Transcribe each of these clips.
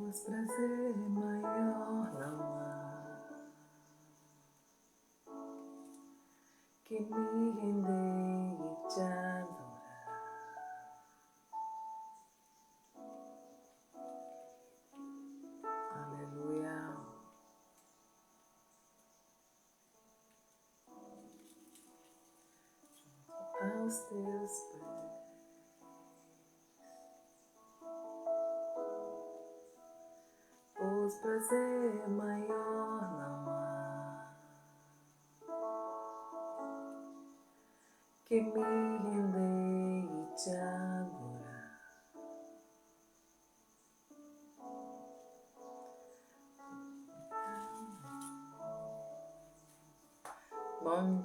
Pois prazer maior não há que me render e te adorar. Aleluia. Junto aos teus pés, pois prazer maior não há que me render e te adorar. Bom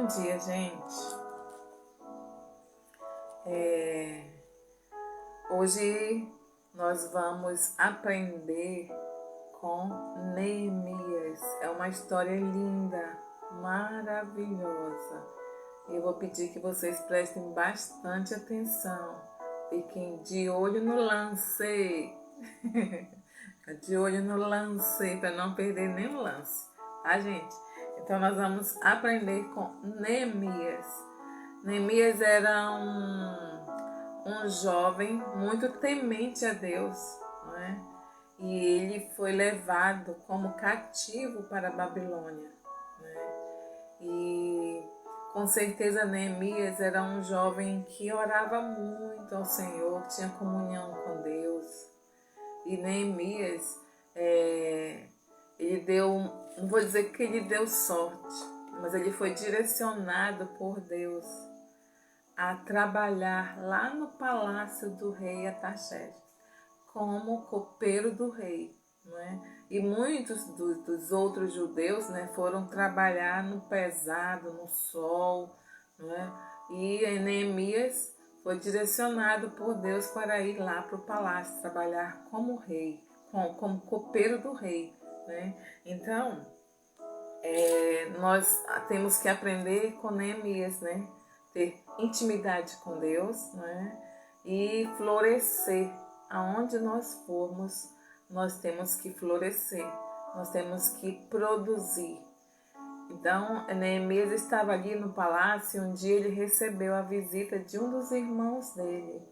dia, gente. Hoje nós vamos aprender com Neemias. É uma história linda, maravilhosa. Eu vou pedir que vocês prestem bastante atenção. Fiquem de olho no lance. De olho no lance, para não perder nenhum lance. Tá, gente? Então nós vamos aprender com Neemias. Neemias era um jovem muito temente a Deus, não é? E ele foi levado como cativo para a Babilônia, né? E com certeza Neemias era um jovem que orava muito ao Senhor, tinha comunhão com Deus. E Neemias, ele deu, não vou dizer que ele deu sorte, mas ele foi direcionado por Deus a trabalhar lá no palácio do rei Artaxerxes, como copeiro do rei, não é? E muitos dos outros judeus, né, foram trabalhar no pesado, no sol, não é? E Neemias foi direcionado por Deus para ir lá para o palácio, trabalhar como rei, como copeiro do rei, né? Então, nós temos que aprender com Neemias, né? Ter intimidade com Deus, né? E florescer. Aonde nós formos, nós temos que florescer, nós temos que produzir. Então, Neemias estava ali no palácio e um dia ele recebeu a visita de um dos irmãos dele.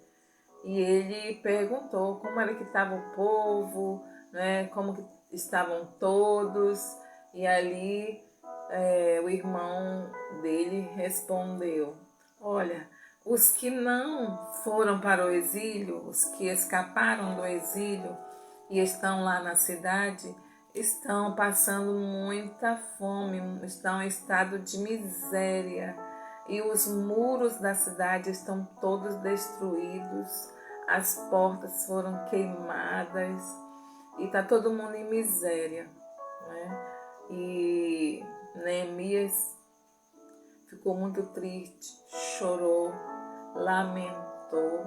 E ele perguntou como era que estava o povo, né? Como que estavam todos. E ali o irmão dele respondeu: olha, os que não foram para o exílio, os que escaparam do exílio e estão lá na cidade, estão passando muita fome, estão em estado de miséria. E os muros da cidade estão todos destruídos, as portas foram queimadas e está todo mundo em miséria, né? E Neemias ficou muito triste, chorou, lamentou,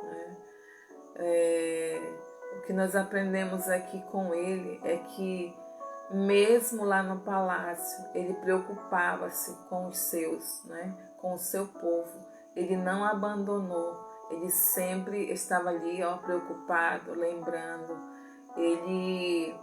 né? O que nós aprendemos aqui com ele é que mesmo lá no palácio, ele preocupava-se com os seus, né? Com o seu povo. Ele não abandonou, ele sempre estava ali, preocupado, lembrando. Ele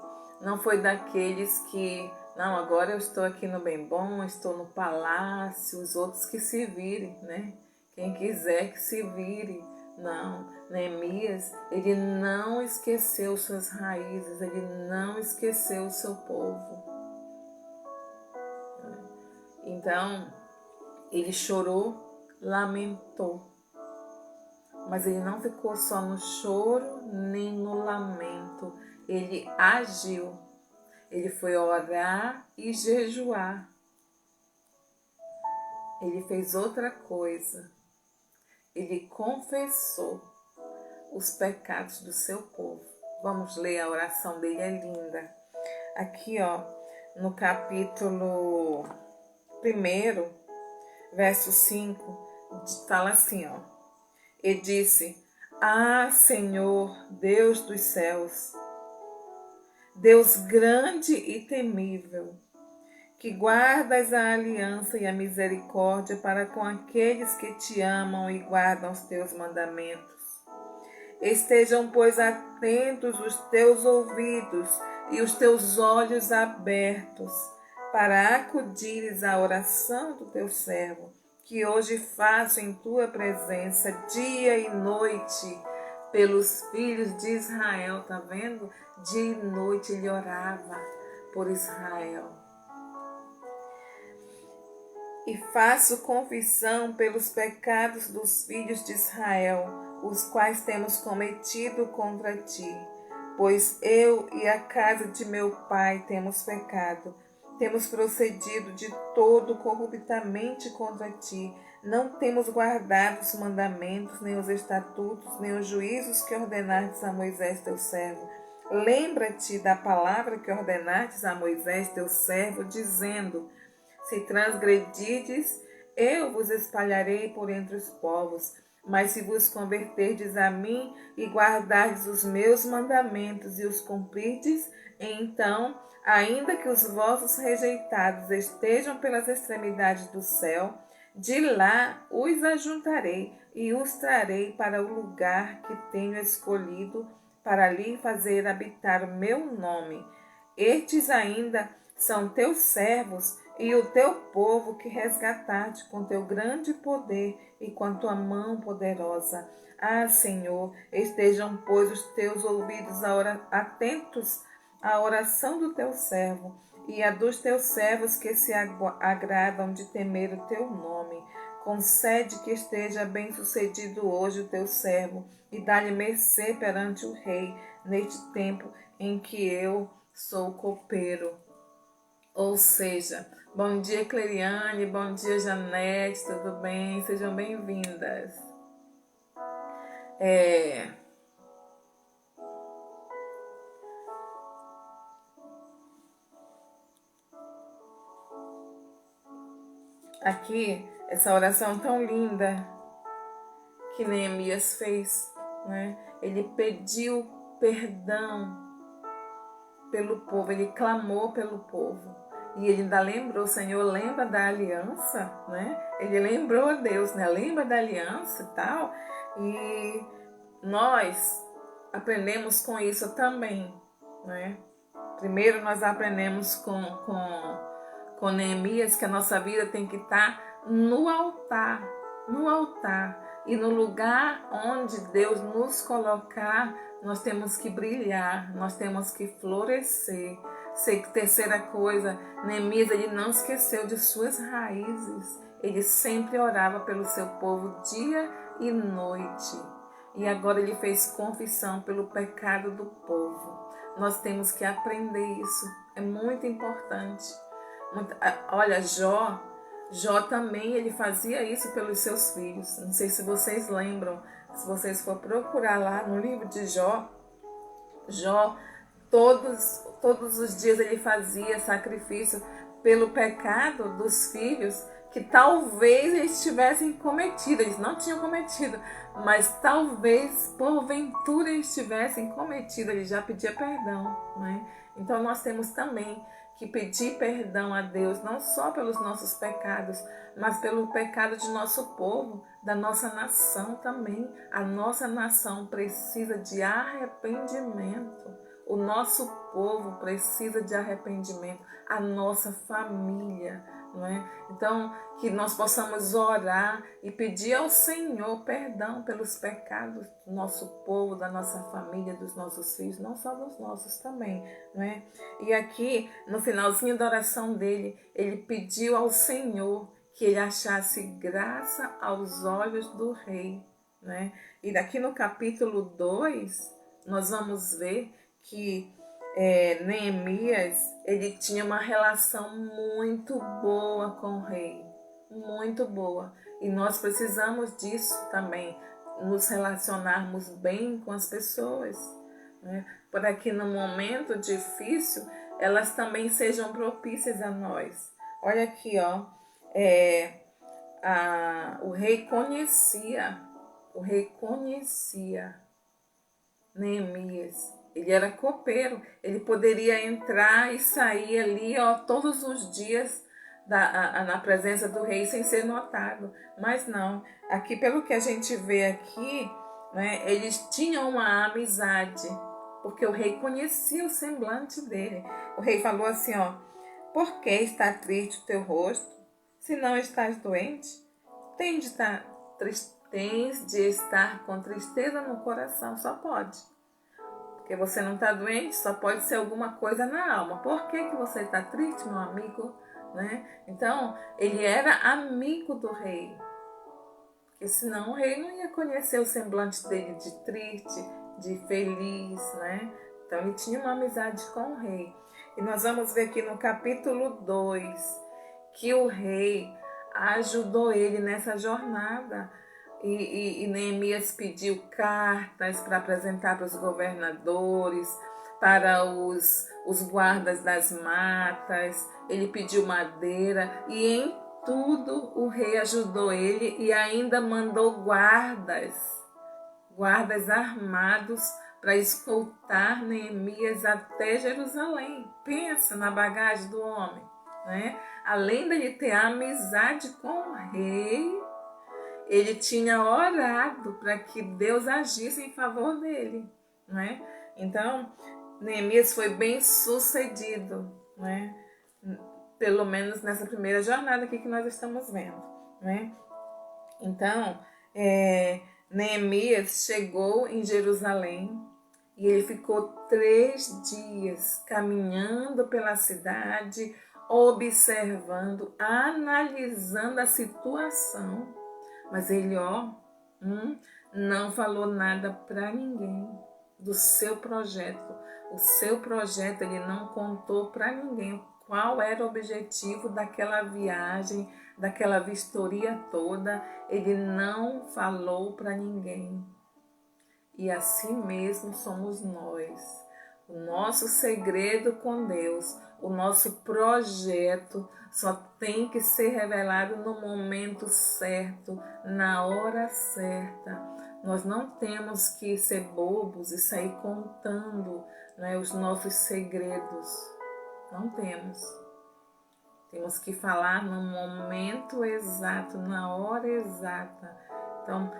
não foi daqueles que, não, agora eu estou aqui no bem bom, estou no palácio, os outros que se virem, né? Quem quiser que se vire. Não, Neemias, ele não esqueceu suas raízes, ele não esqueceu o seu povo. Então, ele chorou, lamentou, mas ele não ficou só no choro nem no lamento, ele agiu, ele foi orar e jejuar. Ele fez outra coisa. Ele confessou os pecados do seu povo. Vamos ler a oração dele, é linda. Aqui, no capítulo 1, verso 5, fala assim, E disse: Ah, Senhor, Deus dos céus, Deus grande e temível, que guardas a aliança e a misericórdia para com aqueles que te amam e guardam os teus mandamentos. Estejam, pois, atentos os teus ouvidos e os teus olhos abertos, para acudires à oração do teu servo, que hoje faço em tua presença, dia e noite, pelos filhos de Israel. Tá vendo? Dia e noite ele orava por Israel. E faço confissão pelos pecados dos filhos de Israel, os quais temos cometido contra ti. Pois eu e a casa de meu pai temos pecado, temos procedido de todo corruptamente contra ti. Não temos guardado os mandamentos, nem os estatutos, nem os juízos que ordenastes a Moisés teu servo. Lembra-te da palavra que ordenastes a Moisés teu servo, dizendo: se transgredirdes, eu vos espalharei por entre os povos. Mas se vos converterdes a mim e guardardes os meus mandamentos e os cumprirdes, então, ainda que os vossos rejeitados estejam pelas extremidades do céu, de lá os ajuntarei e os trarei para o lugar que tenho escolhido para ali fazer habitar o meu nome. Estes ainda são teus servos e o teu povo que resgataste com teu grande poder e com a tua mão poderosa. Ah, Senhor, estejam, pois, os teus ouvidos atentos à oração do teu servo e a dos teus servos que se agradam de temer o teu nome. Concede que esteja bem-sucedido hoje o teu servo e dá-lhe mercê perante o rei neste tempo em que eu sou copeiro. Ou seja, bom dia, Cleriane, bom dia, Janete, tudo bem? Sejam bem-vindas. Aqui, essa oração tão linda que Neemias fez, né? Ele pediu perdão pelo povo, ele clamou pelo povo. E ele ainda lembrou, Senhor, lembra da aliança, né? Ele lembrou a Deus, né? Lembra da aliança e tal. E nós aprendemos com isso também, né? Primeiro nós aprendemos com Neemias que a nossa vida tem que estar no altar. E no lugar onde Deus nos colocar, nós temos que brilhar, nós temos que florescer. Terceira coisa, Neemias, ele não esqueceu de suas raízes. Ele sempre orava pelo seu povo dia e noite. E agora ele fez confissão pelo pecado do povo. Nós temos que aprender isso. É muito importante. Olha, Jó também, ele fazia isso pelos seus filhos. Não sei se vocês lembram. Se vocês for procurar lá no livro de Jó, todos os dias ele fazia sacrifício pelo pecado dos filhos que talvez eles tivessem cometido. Eles não tinham cometido, mas talvez, porventura, eles tivessem cometido. Ele já pedia perdão, né? Então nós temos também que pedir perdão a Deus, não só pelos nossos pecados, mas pelo pecado de nosso povo, da nossa nação também. A nossa nação precisa de arrependimento. O nosso povo precisa de arrependimento. A nossa família, não é? Então, que nós possamos orar e pedir ao Senhor perdão pelos pecados do nosso povo, da nossa família, dos nossos filhos, não só dos nossos também, não é? E aqui, no finalzinho da oração dele, ele pediu ao Senhor que ele achasse graça aos olhos do rei, né? E daqui no capítulo 2, nós vamos ver que Neemias, ele tinha uma relação muito boa com o rei, muito boa. E nós precisamos disso também, nos relacionarmos bem com as pessoas, né? Para que no momento difícil, elas também sejam propícias a nós. Olha aqui, ó, o rei conhecia Neemias. Ele era copeiro, ele poderia entrar e sair ali, ó, todos os dias na presença do rei sem ser notado. Mas não, aqui pelo que a gente vê aqui, né? Eles tinham uma amizade, porque o rei conhecia o semblante dele. O rei falou assim, ó: por que está triste o teu rosto? Se não estás doente, tens de estar com tristeza no coração, só pode. Porque você não está doente, só pode ser alguma coisa na alma. Por que você está triste, meu amigo? Né? Então, ele era amigo do rei. Porque senão o rei não ia conhecer o semblante dele de triste, de feliz, né? Então, ele tinha uma amizade com o rei. E nós vamos ver aqui no capítulo 2 que o rei ajudou ele nessa jornada. E Neemias pediu cartas para apresentar para os governadores, para os guardas das matas. Ele pediu madeira e em tudo o rei ajudou ele e ainda mandou guardas armados para escoltar Neemias até Jerusalém. Pensa na bagagem do homem, né? Além dele ter amizade com o rei, ele tinha orado para que Deus agisse em favor dele, né? Então, Neemias foi bem sucedido, né? Pelo menos nessa primeira jornada aqui que nós estamos vendo, né? Então, Neemias chegou em Jerusalém e ele ficou 3 dias caminhando pela cidade, observando, analisando a situação. Mas ele, não falou nada para ninguém do seu projeto. O seu projeto ele não contou para ninguém qual era o objetivo daquela viagem, daquela vistoria toda. Ele não falou para ninguém. E assim mesmo somos nós. O nosso segredo com Deus, o nosso projeto só tem que ser revelado no momento certo, na hora certa. Nós não temos que ser bobos e sair contando, né, os nossos segredos. Não temos. Temos que falar no momento exato, na hora exata. Então,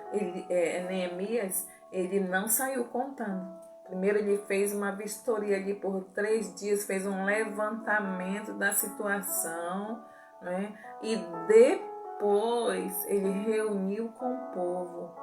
Neemias, ele não saiu contando. Primeiro ele fez uma vistoria ali por 3 dias, fez um levantamento da situação, né? E depois ele reuniu com o povo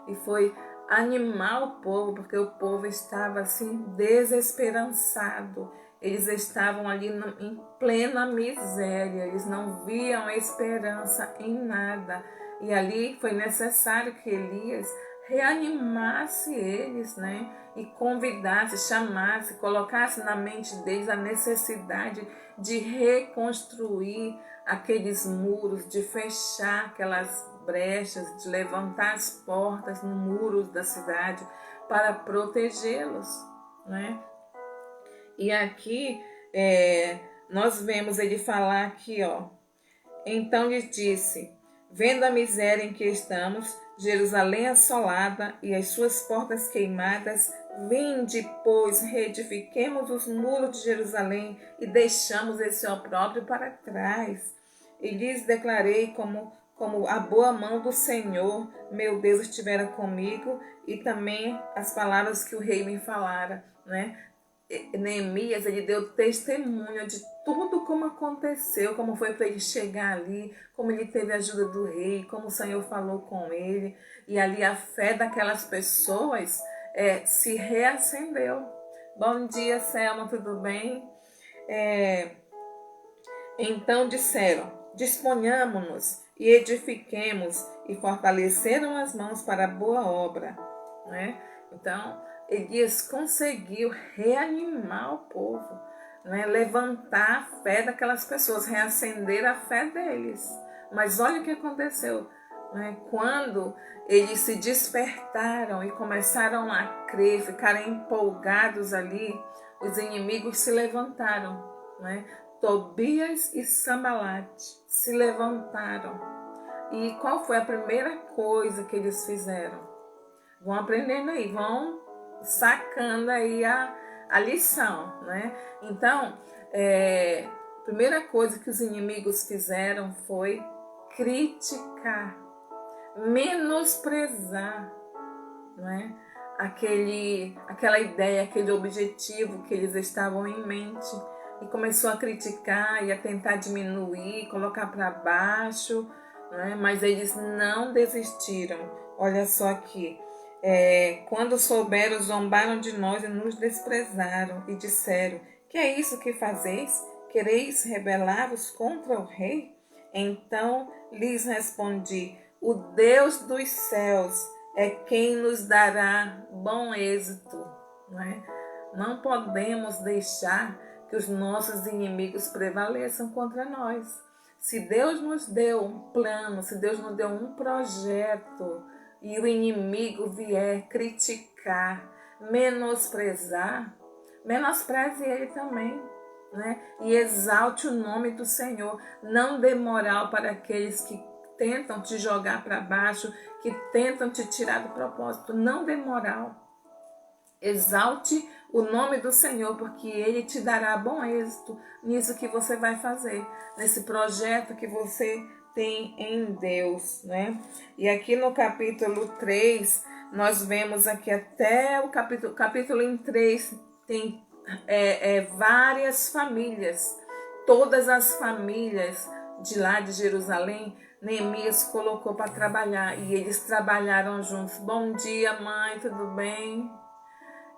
e foi animar o povo, porque o povo estava assim desesperançado. Eles estavam ali em plena miséria, eles não viam esperança em nada. E ali foi necessário que Elias reanimasse eles, né? E convidasse, chamasse, colocasse na mente deles a necessidade de reconstruir aqueles muros, de fechar aquelas brechas, de levantar as portas no muro da cidade para protegê-los, né? E aqui nós vemos ele falar aqui, ó. Então lhe disse: vendo a miséria em que estamos, Jerusalém assolada e as suas portas queimadas, vinde, pois, reedifiquemos os muros de Jerusalém e deixamos esse opróbrio para trás. E lhes declarei como a boa mão do Senhor, meu Deus, estivera comigo, e também as palavras que o rei me falara, né? Neemias, ele deu testemunho de tudo como aconteceu, como foi para ele chegar ali, como ele teve a ajuda do rei, como o Senhor falou com ele. E ali a fé daquelas pessoas se reacendeu. Bom dia, Selma, tudo bem? Então disseram: disponhamos-nos e edifiquemos, e fortaleceram as mãos para a boa obra, né? Então, Elias conseguiu reanimar o povo, né? Levantar a fé daquelas pessoas, reacender a fé deles. Mas olha o que aconteceu, né? Quando eles se despertaram e começaram a crer, ficaram empolgados ali, os inimigos se levantaram, né? Tobias e Sambalate se levantaram. E qual foi a primeira coisa que eles fizeram? Vão aprendendo aí, vão sacando aí a lição, né? Então, a primeira coisa que os inimigos fizeram foi criticar, menosprezar, não é? Aquela ideia, aquele objetivo que eles estavam em mente, e começou a criticar e a tentar diminuir, colocar para baixo, né? Mas eles não desistiram. Olha só aqui, quando souberam, zombaram de nós e nos desprezaram e disseram: que é isso que fazeis? Quereis rebelar-vos contra o rei? Então lhes respondi: o Deus dos céus é quem nos dará bom êxito. Não podemos deixar que os nossos inimigos prevaleçam contra nós. Se Deus nos deu um plano, se Deus nos deu um projeto e o inimigo vier criticar, menosprezar, menospreze ele também, né? E exalte o nome do Senhor. Não dê moral para aqueles que tentam te jogar para baixo, que tentam te tirar do propósito. Não dê moral. Exalte o nome do Senhor, porque Ele te dará bom êxito nisso que você vai fazer, nesse projeto que você tem em Deus, né? E aqui no capítulo 3, nós vemos aqui até o capítulo em 3, tem várias famílias, todas as famílias de lá de Jerusalém, Neemias colocou para trabalhar e eles trabalharam juntos. Bom dia, mãe, tudo bem?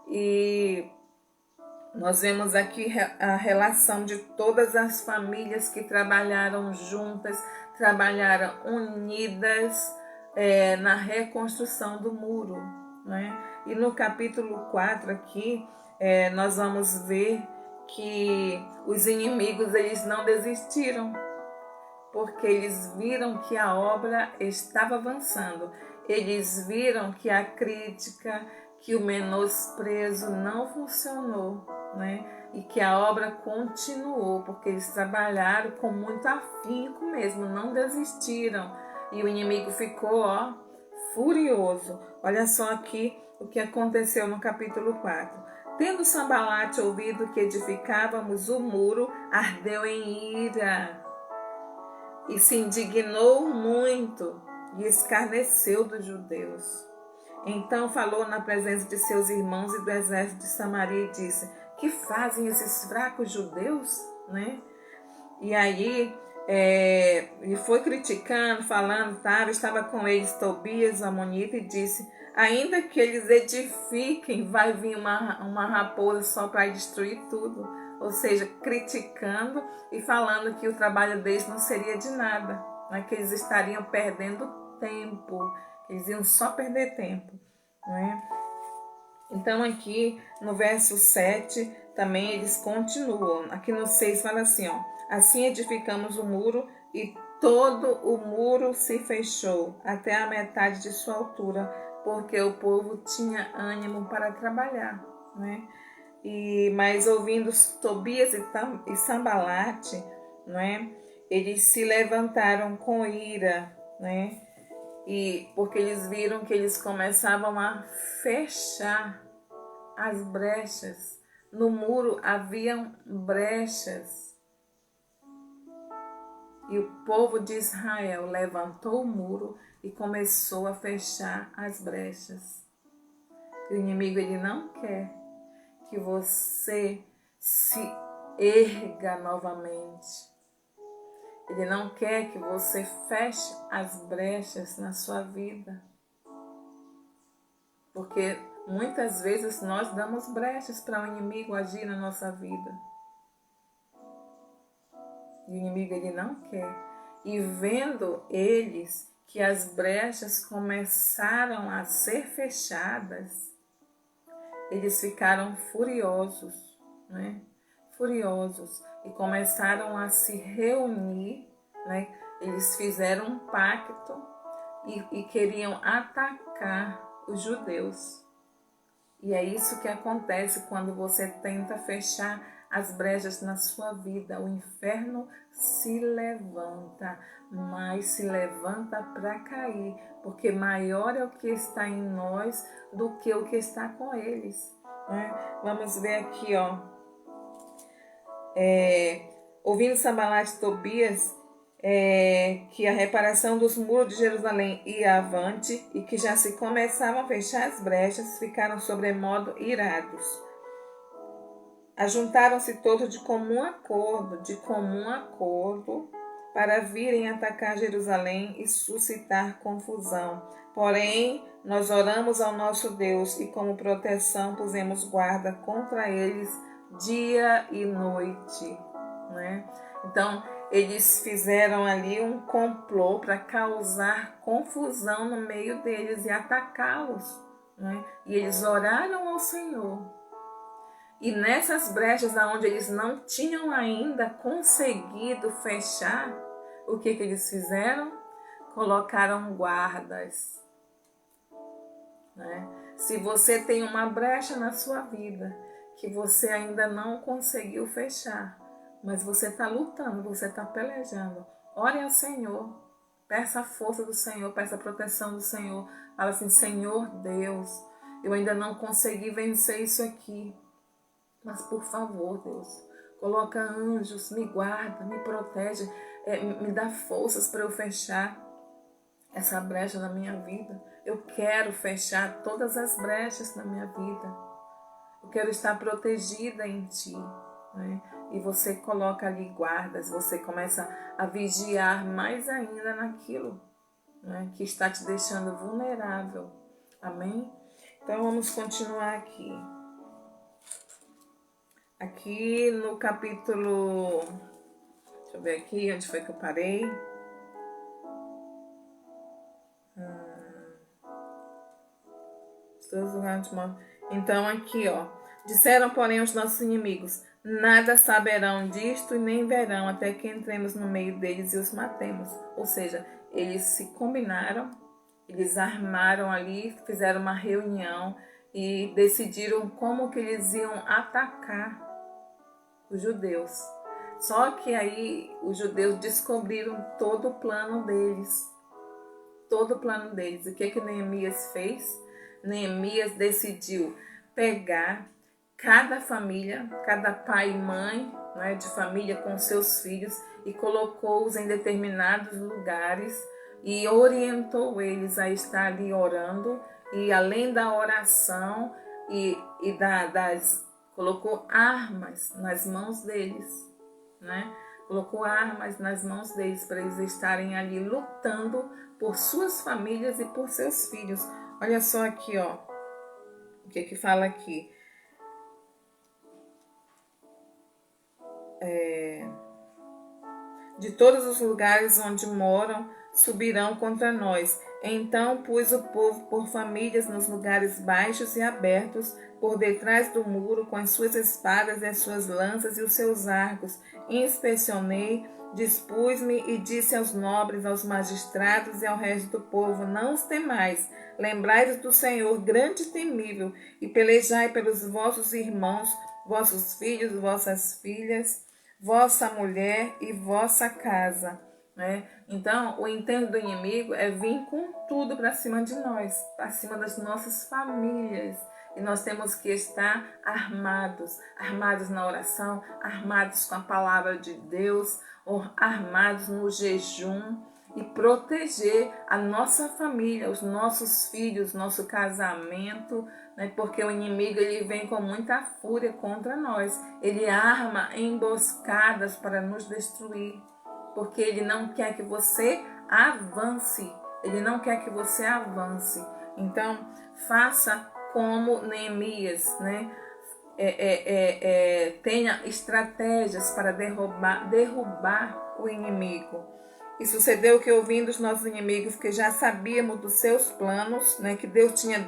E nós vemos aqui a relação de todas as famílias que trabalharam juntas, trabalharam unidas na reconstrução do muro, né? E no capítulo 4 aqui, nós vamos ver que os inimigos eles não desistiram, porque eles viram que a obra estava avançando, eles viram que a crítica, que o menosprezo não funcionou, né? E que a obra continuou, porque eles trabalharam com muito afinco mesmo, não desistiram. E o inimigo ficou, furioso. Olha só aqui o que aconteceu no capítulo 4. Tendo Sambalate ouvido que edificávamos o muro, ardeu em ira e se indignou muito e escarneceu dos judeus. Então falou na presença de seus irmãos e do exército de Samaria e disse: que fazem esses fracos judeus? Né? E aí ele foi criticando, falando, estava com eles Tobias, o amonita, e disse: ainda que eles edifiquem, vai vir uma raposa só para destruir tudo. Ou seja, criticando e falando que o trabalho deles não seria de nada, né? Que eles estariam perdendo tempo, eles iam só perder tempo, né? Então aqui no verso 7 também eles continuam. Aqui no 6 fala assim, assim edificamos o muro e todo o muro se fechou até a metade de sua altura, porque o povo tinha ânimo para trabalhar, né? Mas ouvindo Tobias e Sambalate, né, eles se levantaram com ira, né? E porque eles viram que eles começavam a fechar as brechas. No muro haviam brechas. E o povo de Israel levantou o muro e começou a fechar as brechas. O inimigo ele não quer que você se erga novamente. Ele não quer que você feche as brechas na sua vida. Porque muitas vezes nós damos brechas para o inimigo agir na nossa vida. E o inimigo ele não quer. E vendo eles que as brechas começaram a ser fechadas, eles ficaram furiosos, né? Furiosos. E começaram a se reunir, né? Eles fizeram um pacto e queriam atacar os judeus. E é isso que acontece quando você tenta fechar as brechas na sua vida. O inferno se levanta, mas se levanta para cair, porque maior é o que está em nós do que o que está com eles, né? Vamos ver aqui, ouvindo Sambalate e Tobias, que a reparação dos muros de Jerusalém ia avante e que já se começavam a fechar as brechas, ficaram sobremodo irados. Ajuntaram-se todos de comum acordo, para virem atacar Jerusalém e suscitar confusão. Porém, nós oramos ao nosso Deus e como proteção pusemos guarda contra eles dia e noite, né? Então, eles fizeram ali um complô para causar confusão no meio deles e atacá-los, né? E eles oraram ao Senhor. E nessas brechas onde eles não tinham ainda conseguido fechar, o que eles fizeram? Colocaram guardas, né? Se você tem uma brecha na sua vida que você ainda não conseguiu fechar, mas você está lutando, você está pelejando, ore ao Senhor, peça a força do Senhor, peça a proteção do Senhor. Fala assim: Senhor Deus, eu ainda não consegui vencer isso aqui, mas por favor, Deus, coloca anjos, me guarda, me protege, me dá forças para eu fechar essa brecha na minha vida. Eu quero fechar todas as brechas na minha vida. Eu quero estar protegida em Ti, né? E você coloca ali guardas, você começa a vigiar mais ainda naquilo, né, que está te deixando vulnerável. Amém? Então vamos continuar aqui. Aqui no capítulo, deixa eu ver aqui, onde foi que eu parei? Então aqui, ó. Disseram, porém, os nossos inimigos: nada saberão disto e nem verão até que entremos no meio deles e os matemos. Ou seja, eles se combinaram, eles armaram ali, fizeram uma reunião e decidiram como que eles iam atacar os judeus. Só que aí os judeus descobriram todo o plano deles. Todo o plano deles. O que Neemias fez? Neemias decidiu pegar cada família, cada pai e mãe, né, de família com seus filhos e colocou-os em determinados lugares e orientou eles a estar ali orando. E além da oração colocou armas nas mãos deles, né? Colocou armas nas mãos deles para eles estarem ali lutando por suas famílias e por seus filhos. Olha só aqui, ó, o que fala aqui. De todos os lugares onde moram, subirão contra nós. Então pus o povo por famílias nos lugares baixos e abertos, por detrás do muro, com as suas espadas e as suas lanças e os seus arcos. Inspecionei, dispus-me e disse aos nobres, aos magistrados e ao resto do povo: não os temais, lembrai-vos do Senhor grande e temível, e pelejai pelos vossos irmãos, vossos filhos, vossas filhas, vossa mulher e vossa casa, né? Então, o intento do inimigo é vir com tudo para cima de nós, para cima das nossas famílias. E nós temos que estar armados na oração, armados com a palavra de Deus, ou armados no jejum e proteger a nossa família, os nossos filhos, nosso casamento, né? Porque o inimigo ele vem com muita fúria contra nós. Ele arma emboscadas para nos destruir, porque ele não quer que você avance. Ele não quer que você avance. Então, faça como Neemias, né? Tenha estratégias para derrubar o inimigo. E sucedeu que, ouvindo os nossos inimigos, que já sabíamos dos seus planos, né, que Deus tinha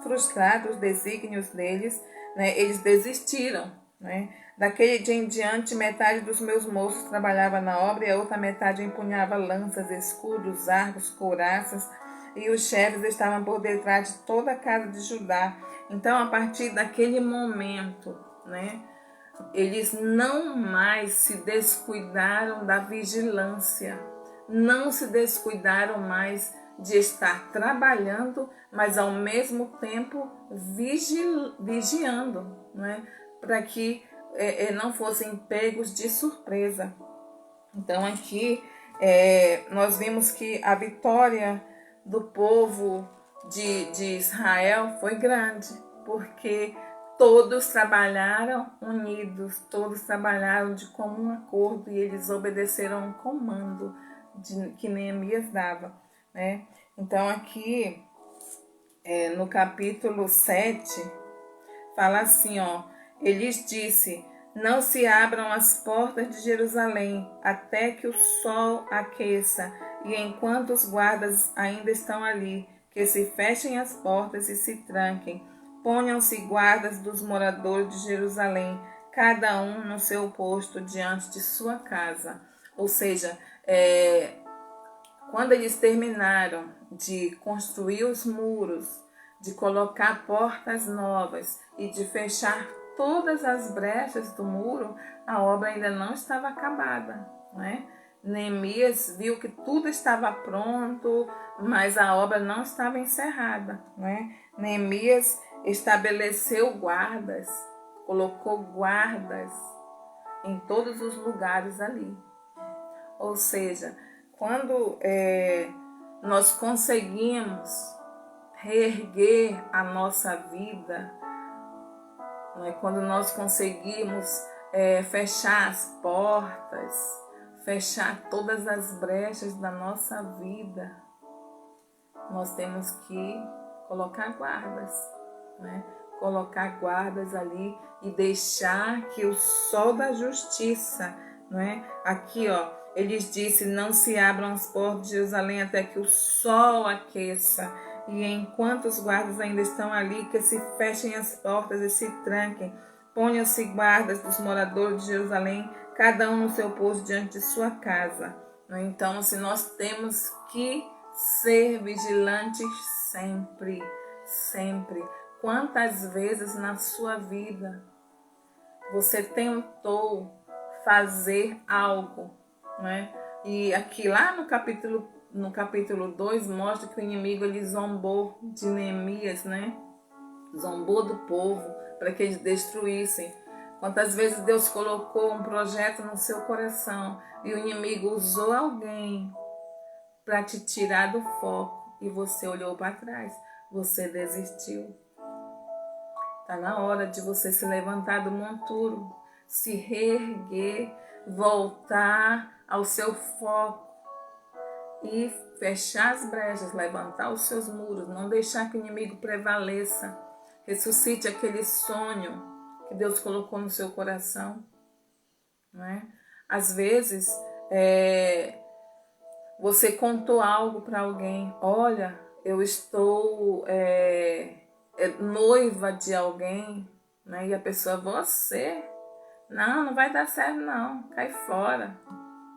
frustrado os desígnios deles, né, eles desistiram, né? Daquele dia em diante, metade dos meus moços trabalhava na obra e a outra metade empunhava lanças, escudos, arcos, couraças, e os chefes estavam por detrás de toda a casa de Judá. Então, a partir daquele momento, né, eles não mais se descuidaram da vigilância, não se descuidaram mais de estar trabalhando, mas ao mesmo tempo vigiando, né, para que não fossem pegos de surpresa. Então aqui Nós vimos que a vitória do povo de Israel foi grande, porque todos trabalharam unidos, todos trabalharam de comum acordo e eles obedeceram o comando que Neemias dava, né? Então aqui no capítulo 7 fala assim, ó, eles disse: não se abram as portas de Jerusalém até que o sol aqueça, e enquanto os guardas ainda estão ali, que se fechem as portas e se tranquem. Ponham-se guardas dos moradores de Jerusalém, cada um no seu posto diante de sua casa. Ou seja, quando eles terminaram de construir os muros, de colocar portas novas e de fechar todas as brechas do muro, a obra ainda não estava acabada, né? Neemias viu que tudo estava pronto, mas a obra não estava encerrada, né? Neemias estabeleceu guardas, colocou guardas em todos os lugares ali. Ou seja, quando nós conseguimos reerguer a nossa vida, né? Quando nós conseguimos fechar as portas, fechar todas as brechas da nossa vida, nós temos que colocar guardas, né? Colocar guardas ali e deixar que o sol da justiça, né? Aqui, ó, eles disse: não se abram as portas de Jerusalém até que o sol aqueça. E enquanto os guardas ainda estão ali, que se fechem as portas e se tranquem. Ponham-se guardas dos moradores de Jerusalém, cada um no seu posto diante de sua casa. Então, se nós temos que ser vigilantes sempre, sempre. Quantas vezes na sua vida você tentou fazer algo, né? E aqui lá no capítulo 2 mostra que o inimigo ele zombou de Neemias, né? Zombou do povo para que eles destruíssem. Quantas vezes Deus colocou um projeto no seu coração e o inimigo usou alguém para te tirar do foco e você olhou para trás, você desistiu. Está na hora de você se levantar do monturo, se reerguer, voltar ao seu foco e fechar as brechas, levantar os seus muros, não deixar que o inimigo prevaleça. Ressuscite aquele sonho que Deus colocou no seu coração, né? Às vezes, você contou algo para alguém: olha, eu estou noiva de alguém, né? E a pessoa: você? Não vai dar certo não, cai fora.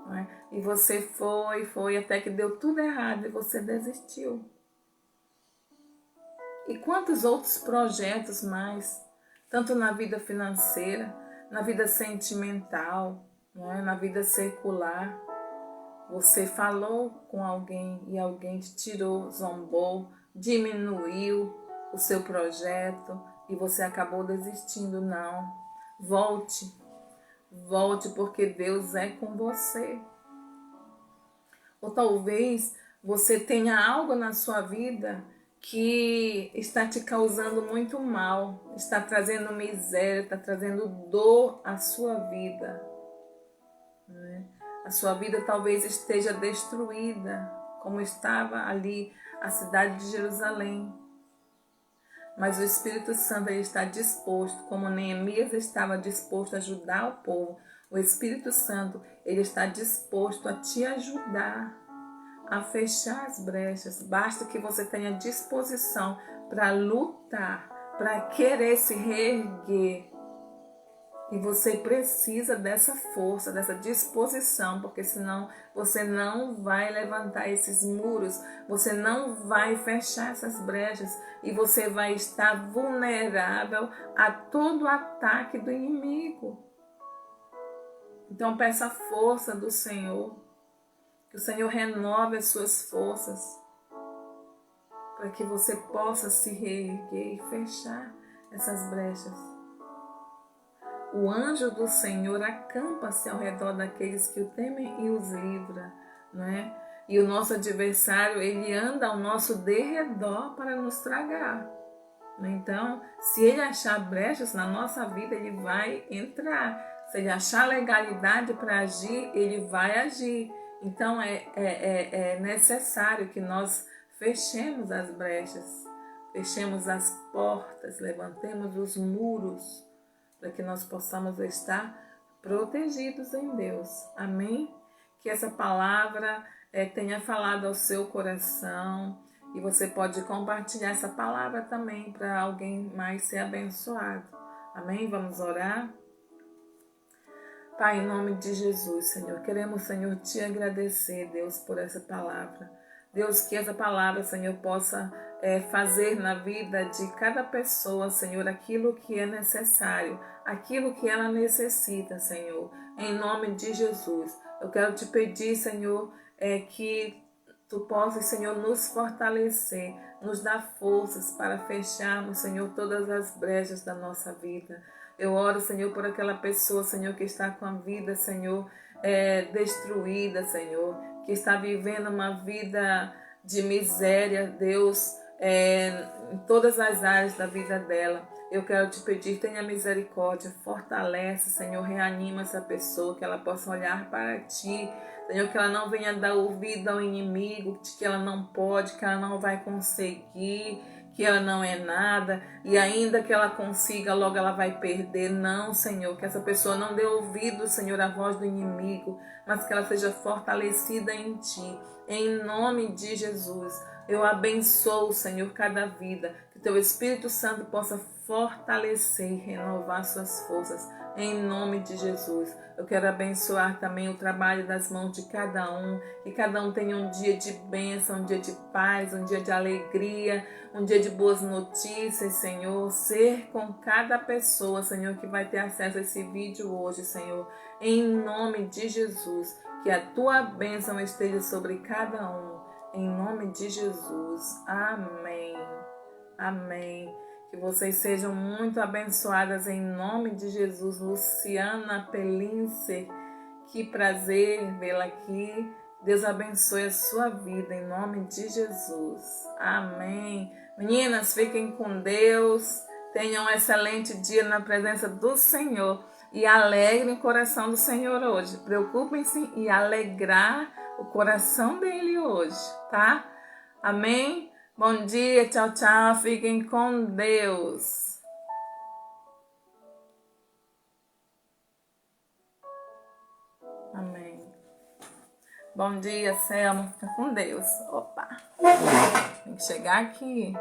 Né? E você foi, até que deu tudo errado e você desistiu. E quantos outros projetos mais, tanto na vida financeira, na vida sentimental, né? Na vida secular, você falou com alguém e alguém te tirou, zombou, diminuiu o seu projeto e você acabou desistindo. Não, volte, porque Deus é com você. Ou talvez você tenha algo na sua vida que está te causando muito mal, está trazendo miséria, está trazendo dor à sua vida, né? A sua vida talvez esteja destruída, como estava ali a cidade de Jerusalém. Mas o Espírito Santo ele está disposto, como Neemias estava disposto a ajudar o povo. O Espírito Santo ele está disposto a te ajudar a fechar as brechas. Basta que você tenha disposição para lutar, para querer se reerguer. E você precisa dessa força, dessa disposição, porque senão você não vai levantar esses muros, você não vai fechar essas brechas e você vai estar vulnerável a todo ataque do inimigo. Então peça a força do Senhor, que o Senhor renove as suas forças, para que você possa se reerguer e fechar essas brechas. O anjo do Senhor acampa-se ao redor daqueles que o temem e os livra. né? E o nosso adversário, ele anda ao nosso derredor para nos tragar. Então, se ele achar brechas na nossa vida, ele vai entrar. Se ele achar legalidade para agir, ele vai agir. Então, é necessário que nós fechemos as brechas, fechemos as portas, levantemos os muros, para que nós possamos estar protegidos em Deus. Amém? Que essa palavra tenha falado ao seu coração, e você pode compartilhar essa palavra também para alguém mais ser abençoado. Amém? Vamos orar? Pai, em nome de Jesus, Senhor, queremos, Senhor, te agradecer, Deus, por essa palavra. Deus, que essa palavra, Senhor, possa fazer na vida de cada pessoa, Senhor, aquilo que é necessário, aquilo que ela necessita, Senhor. Em nome de Jesus, eu quero te pedir, Senhor, que Tu possas, Senhor, nos fortalecer, nos dar forças para fecharmos, Senhor, todas as brechas da nossa vida. Eu oro, Senhor, por aquela pessoa, Senhor, que está com a vida, Senhor, destruída, Senhor, que está vivendo uma vida de miséria, Deus, em todas as áreas da vida dela. Eu quero te pedir, tenha misericórdia, fortalece, Senhor, reanima essa pessoa, que ela possa olhar para Ti, Senhor, que ela não venha dar ouvido ao inimigo, de que ela não pode, que ela não vai conseguir, que ela não é nada, e ainda que ela consiga, logo ela vai perder. Não, Senhor, que essa pessoa não dê ouvido, Senhor, à voz do inimigo, mas que ela seja fortalecida em Ti. Em nome de Jesus, eu abençoo, Senhor, cada vida, que Teu Espírito Santo possa fortalecer e renovar suas forças. Em nome de Jesus, eu quero abençoar também o trabalho das mãos de cada um, que cada um tenha um dia de bênção, um dia de paz, um dia de alegria, um dia de boas notícias, Senhor. Ser com cada pessoa, Senhor, que vai ter acesso a esse vídeo hoje, Senhor. Em nome de Jesus, que a Tua bênção esteja sobre cada um. Em nome de Jesus. Amém. Amém. Que vocês sejam muito abençoadas em nome de Jesus. Luciana Pelincer, que prazer vê-la aqui. Deus abençoe a sua vida em nome de Jesus. Amém. Meninas, fiquem com Deus. Tenham um excelente dia na presença do Senhor. E alegrem o coração do Senhor hoje. Preocupem-se em alegrar o coração dele hoje, tá? Amém? Bom dia, tchau, tchau. Fiquem com Deus. Amém. Bom dia, Selma. Fica com Deus. Opa. Tem que chegar aqui.